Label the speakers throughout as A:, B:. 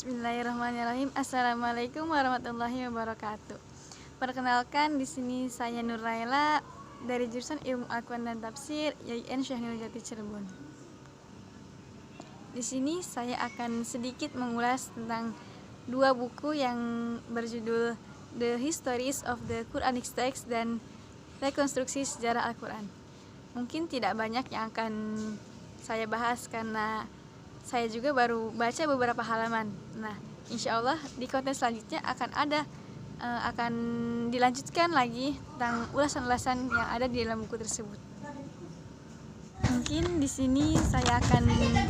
A: Bismillahirrahmanirrahim. Assalamualaikum warahmatullahi wabarakatuh. Perkenalkan, di sini saya Nuraila dari jurusan Ilmu Al-Quran dan Tafsir YIN Syekh Nurul Jati Cirebon. Di sini saya akan sedikit mengulas tentang dua buku yang berjudul The Histories of the Quranic Text dan Rekonstruksi Sejarah Al-Quran. Mungkin tidak banyak yang akan saya bahas karena saya juga baru baca beberapa halaman. Nah, insya Allah di konten selanjutnya akan dilanjutkan lagi tentang ulasan-ulasan yang ada di dalam buku tersebut. Mungkin di sini saya akan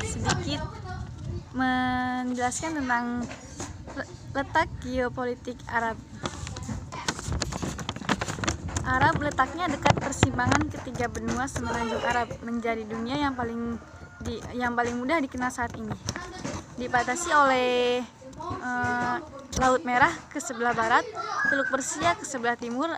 A: sedikit menjelaskan tentang letak geopolitik Arab. Arab letaknya dekat persimpangan ketiga benua semenanjung Arab, menjadi dunia yang paling mudah dikenal saat ini. Dibatasi oleh Laut Merah ke sebelah barat, Teluk Persia ke sebelah timur,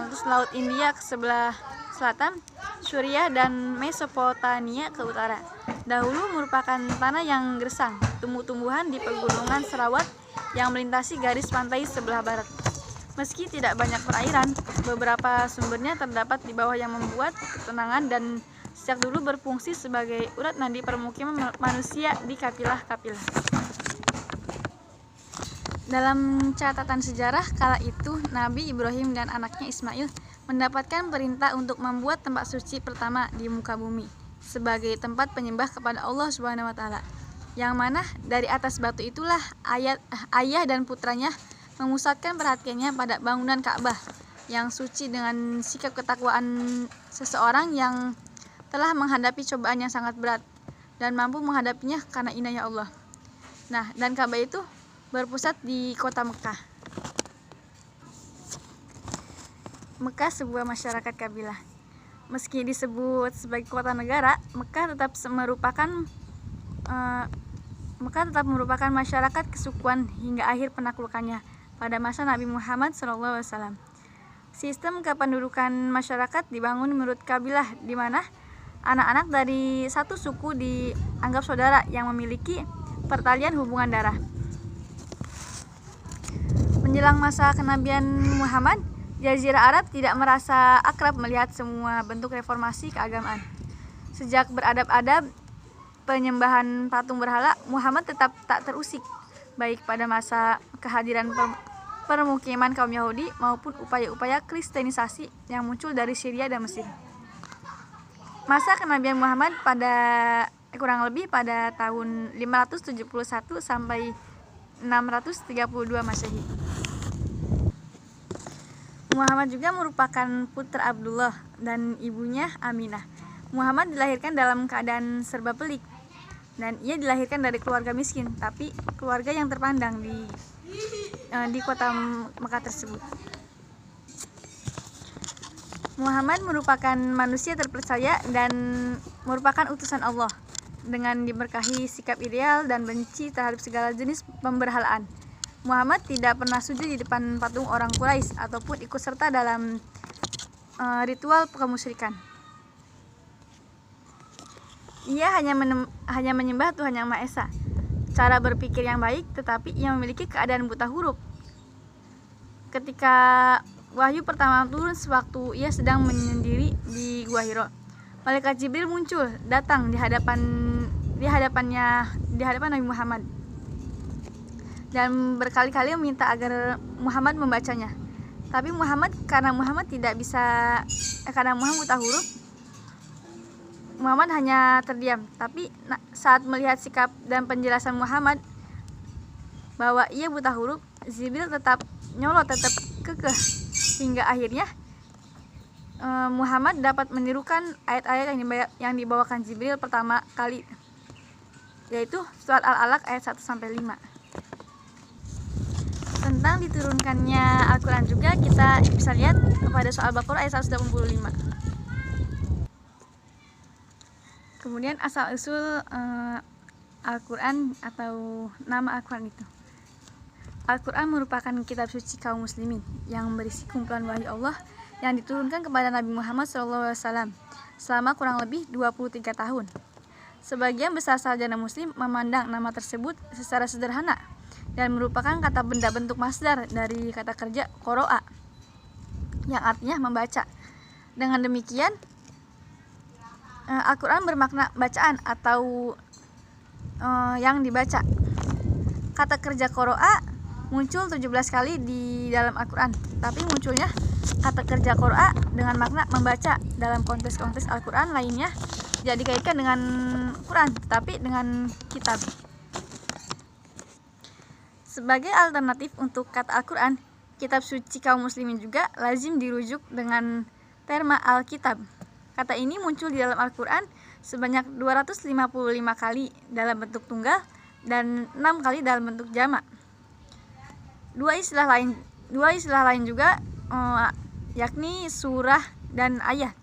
A: terus Laut India ke sebelah selatan, Suriah dan Mesopotamia ke utara. Dahulu merupakan tanah yang gersang, tumbuh-tumbuhan di pegunungan Serawat yang melintasi garis pantai sebelah barat. Meski tidak banyak perairan, beberapa sumbernya terdapat di bawah yang membuat ketenangan dan sejak dulu berfungsi sebagai urat nadi permukiman manusia di kapilah-kapilah. Dalam catatan sejarah kala itu, Nabi Ibrahim dan anaknya Ismail mendapatkan perintah untuk membuat tempat suci pertama di muka bumi sebagai tempat penyembah kepada Allah SWT, yang mana dari atas batu itulah ayah dan putranya memusatkan perhatiannya pada bangunan Ka'bah yang suci dengan sikap ketakwaan seseorang yang telah menghadapi cobaan yang sangat berat dan mampu menghadapinya karena inayah Allah. Nah, dan Ka'bah itu berpusat di kota Mekah. Mekah sebuah masyarakat kabilah. Meski disebut sebagai kota negara, Mekah tetap merupakan masyarakat kesukuan hingga akhir penaklukannya pada masa Nabi Muhammad SAW. Sistem kependudukan masyarakat dibangun menurut kabilah, di mana anak-anak dari satu suku dianggap saudara yang memiliki pertalian hubungan darah. Menjelang masa kenabian Muhammad, Jazirah Arab tidak merasa akrab melihat semua bentuk reformasi keagamaan. Sejak beradab-adab penyembahan patung berhala, Muhammad tetap tak terusik, baik pada masa kehadiran permukiman kaum Yahudi maupun upaya-upaya kristenisasi yang muncul dari Syria dan Mesir. Masa kenabian Muhammad kurang lebih pada tahun 571 sampai 632 Masehi. Muhammad juga merupakan putra Abdullah dan ibunya Aminah. Muhammad dilahirkan dalam keadaan serba pelik, dan ia dilahirkan dari keluarga miskin, tapi keluarga yang terpandang di kota Mekah tersebut. Muhammad merupakan manusia terpercaya dan merupakan utusan Allah dengan diberkahi sikap ideal dan benci terhadap segala jenis pemberhalaan. Muhammad tidak pernah sujud di depan patung orang Quraisy ataupun ikut serta dalam ritual kemusyrikan. Ia hanya menyembah Tuhan Yang Maha Esa. Cara berpikir yang baik, tetapi ia memiliki keadaan buta huruf. Ketika wahyu pertama turun sewaktu ia sedang menyendiri di Gua Hiro, Malaikat Jibril muncul, datang di hadapan Nabi Muhammad dan berkali-kali meminta agar Muhammad membacanya. Tapi karena Muhammad buta huruf, Muhammad hanya terdiam. Tapi saat melihat sikap dan penjelasan Muhammad bahwa ia buta huruf, Jibril tetap kekeh hingga akhirnya Muhammad dapat menirukan ayat-ayat yang dibawakan Jibril pertama kali, yaitu surat Al-Alaq ayat 1-5. Tentang diturunkannya Al-Quran juga kita bisa lihat pada soal Baqarah ayat 185. Kemudian asal-usul Al-Quran atau nama Al-Quran itu. Al-Quran merupakan kitab suci kaum muslimin yang berisi kumpulan wahyu Allah yang diturunkan kepada Nabi Muhammad SAW selama kurang lebih 23 tahun. Sebagian besar sarjana muslim memandang nama tersebut secara sederhana dan merupakan kata benda bentuk masdar dari kata kerja qoro'a yang artinya membaca. Dengan demikian Al-Quran bermakna bacaan atau yang dibaca. Kata kerja qoro'a muncul 17 kali di dalam Al-Quran, tapi munculnya kata kerja qoro'a dengan makna membaca dalam konteks-konteks Al-Quran lainnya tidak dikaitkan dengan Quran, tetapi dengan kitab. Sebagai alternatif untuk kata Al-Quran, kitab suci kaum muslimin juga lazim dirujuk dengan terma Alkitab. Kata ini muncul di dalam Al-Quran sebanyak 255 kali dalam bentuk tunggal dan 6 kali dalam bentuk jamak. Dua istilah lain juga yakni surah dan ayat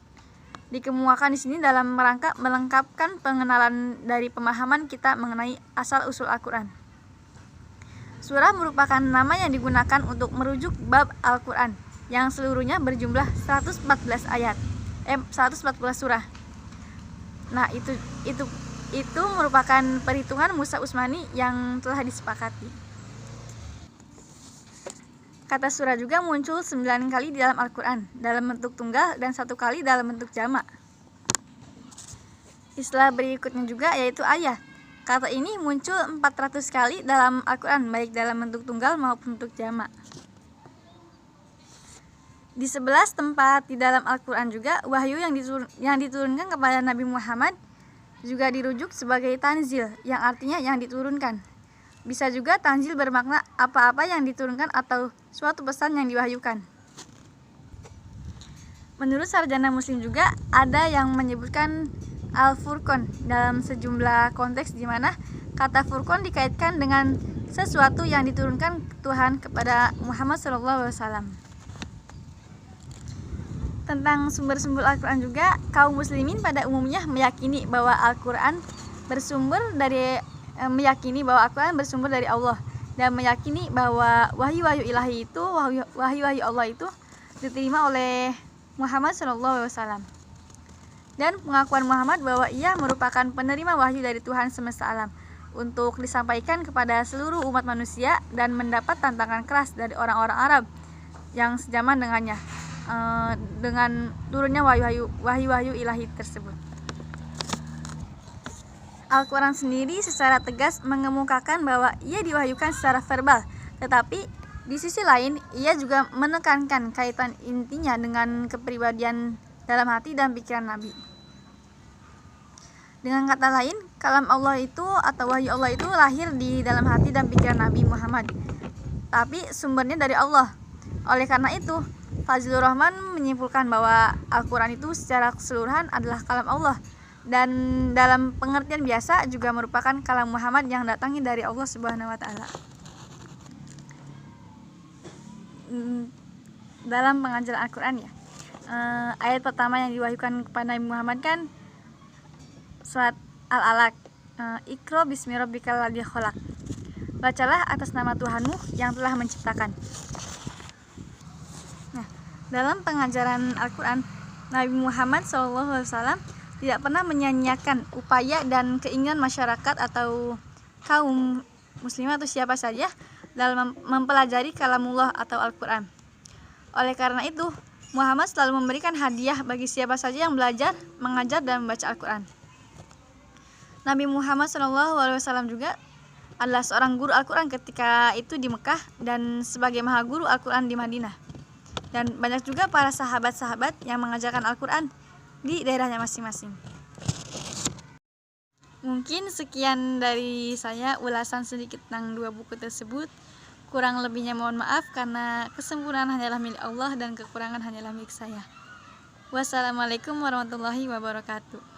A: dikemukakan di sini dalam rangka melengkapkan pengenalan dari pemahaman kita mengenai asal-usul Al-Quran. Surah merupakan nama yang digunakan untuk merujuk bab Al-Quran yang seluruhnya berjumlah 114 surah. Nah, itu merupakan perhitungan Mushaf Utsmani yang telah disepakati. Kata surah juga muncul 9 kali di dalam Al-Quran dalam bentuk tunggal dan 1 kali dalam bentuk jamak. Istilah berikutnya juga yaitu ayah. Kata ini muncul 400 kali dalam Al-Quran baik dalam bentuk tunggal maupun bentuk jamak. Di 11 tempat di dalam Al-Quran juga wahyu yang diturunkan kepada Nabi Muhammad juga dirujuk sebagai tanzil yang artinya yang diturunkan. Bisa juga tanzil bermakna apa-apa yang diturunkan atau suatu pesan yang diwahyukan. Menurut sarjana muslim juga ada yang menyebutkan Al-Furqan dalam sejumlah konteks di mana kata Furqan dikaitkan dengan sesuatu yang diturunkan Tuhan kepada Muhammad SAW. Tentang sumber-sumber Al-Quran juga, kaum muslimin pada umumnya meyakini bahwa Al-Quran bersumber dari Allah dan meyakini bahwa wahyu-wahyu ilahi itu, wahyu-wahyu Allah itu diterima oleh Muhammad SAW. Dan pengakuan Muhammad bahwa ia merupakan penerima wahyu dari Tuhan semesta alam untuk disampaikan kepada seluruh umat manusia dan mendapat tantangan keras dari orang-orang Arab yang sejaman dengannya dengan turunnya wahyu-wahyu ilahi tersebut. Al-Quran sendiri secara tegas mengemukakan bahwa ia diwahyukan secara verbal, tetapi di sisi lain ia juga menekankan kaitan intinya dengan kepribadian dalam hati dan pikiran Nabi. Dengan kata lain, kalam Allah itu atau wahyu Allah itu lahir di dalam hati dan pikiran Nabi Muhammad, tapi sumbernya dari Allah. Oleh karena itu, Fazlur Rahman menyimpulkan bahwa Al-Quran itu secara keseluruhan adalah kalam Allah dan dalam pengertian biasa juga merupakan kalam Muhammad yang datangnya dari Allah Subhanahu wa taala. Dalam pengajaran Al-Quran ya, ayat pertama yang diwahyukan kepada Nabi Muhammad kan surat Al-Alaq, Iqra bismi rabbikal ladzi khalaq. Bacalah atas nama Tuhanmu yang telah menciptakan. Nah, dalam pengajaran Al-Quran, Nabi Muhammad SAW tidak pernah menyanyiakan upaya dan keinginan masyarakat atau kaum muslimah atau siapa saja dalam mempelajari kalamullah atau Al-Quran. Oleh karena itu, Muhammad selalu memberikan hadiah bagi siapa saja yang belajar, mengajar, dan membaca Al-Quran. Nabi Muhammad SAW juga adalah seorang guru Al-Quran ketika itu di Mekah dan sebagai maha guru Al-Quran di Madinah. Dan banyak juga para sahabat-sahabat yang mengajarkan Al-Quran di daerahnya masing-masing. Mungkin sekian dari saya ulasan sedikit tentang dua buku tersebut. Kurang lebihnya mohon maaf karena kesempurnaan hanyalah milik Allah dan kekurangan hanyalah milik saya. Wassalamualaikum warahmatullahi wabarakatuh.